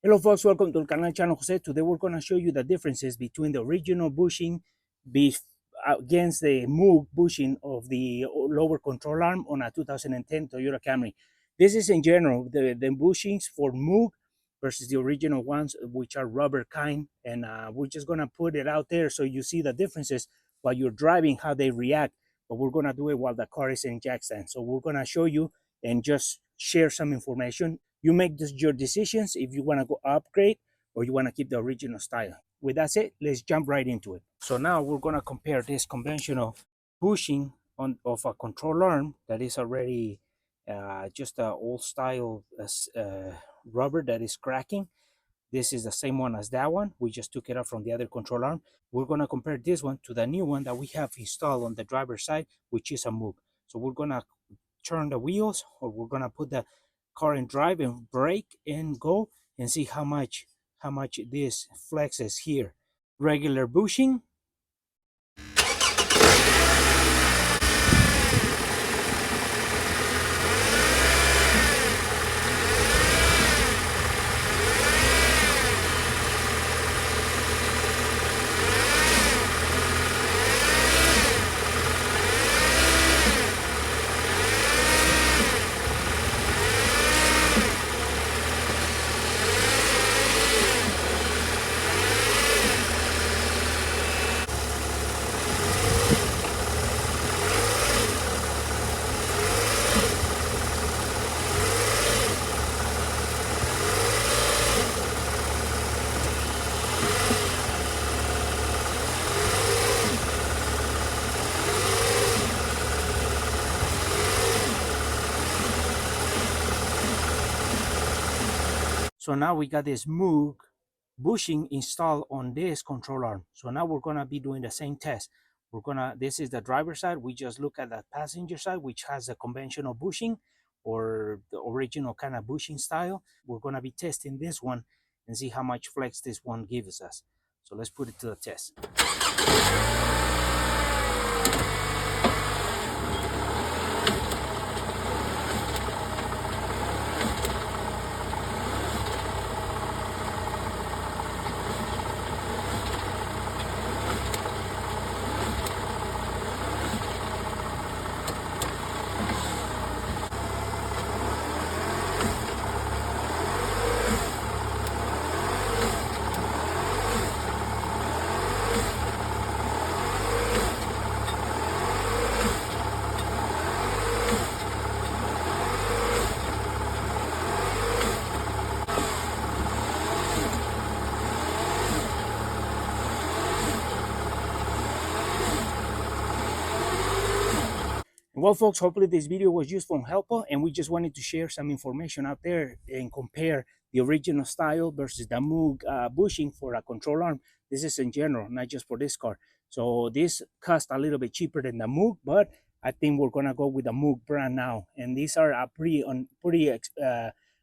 Hello folks, welcome to the channel Jose. Today we're going to show you the differences between the original bushing against the Moog bushing of the lower control arm on a 2010 Toyota Camry. This is in general the bushings for Moog versus the original ones, which are rubber kind, and we're just going to put it out there so you see the differences while you're driving, how they react. But we're going to do it while the car is in jack stand. So we're going to show you and just share some information. You make your decisions if you want to go upgrade or you want to keep the original style. With that said, let's jump right into it. So now we're going to compare this conventional bushing of a control arm that is already just an old style rubber that is cracking. This is the same one as that one. We just took it out from the other control arm. We're going to compare this one to the new one that we have installed on the driver's side, which is a Moog. So we're going to turn the wheels, or we're going to put the car in drive and brake and go and see how much this flexes here. Regular bushing, so now we got this Moog bushing installed on this control arm. So now we're gonna be doing the same test. This is the driver's side. We just look at the passenger side, which has a conventional bushing or the original kind of bushing style. We're gonna be testing this one and see how much flex this one gives us. So let's put it to the test. Well, folks, hopefully this video was useful and helpful, and we just wanted to share some information out there and compare the original style versus the Moog bushing for a control arm. This is in general, not just for this car. So this cost a little bit cheaper than the Moog, but I think we're gonna go with the Moog brand now, and these are pretty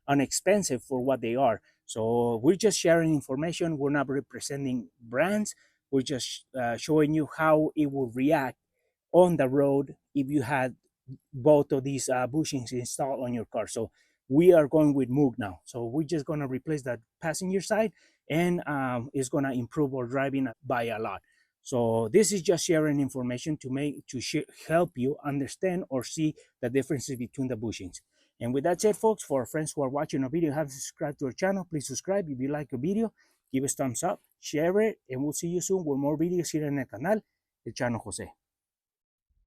inexpensive for what they are. So we're just sharing information. We're not representing brands. We're just showing you how it will react on the road if you had both of these bushings installed on your car. So we are going with Moog now. So we're just going to replace that passenger side, and it's going to improve our driving by a lot. So this is just sharing information to help you understand or see the differences between the bushings. And with that said, folks, for our friends who are watching our video, have subscribed to our channel, please subscribe. If you like the video, give us thumbs up, share it, and we'll see you soon with more videos here in el canal, el Channel Jose.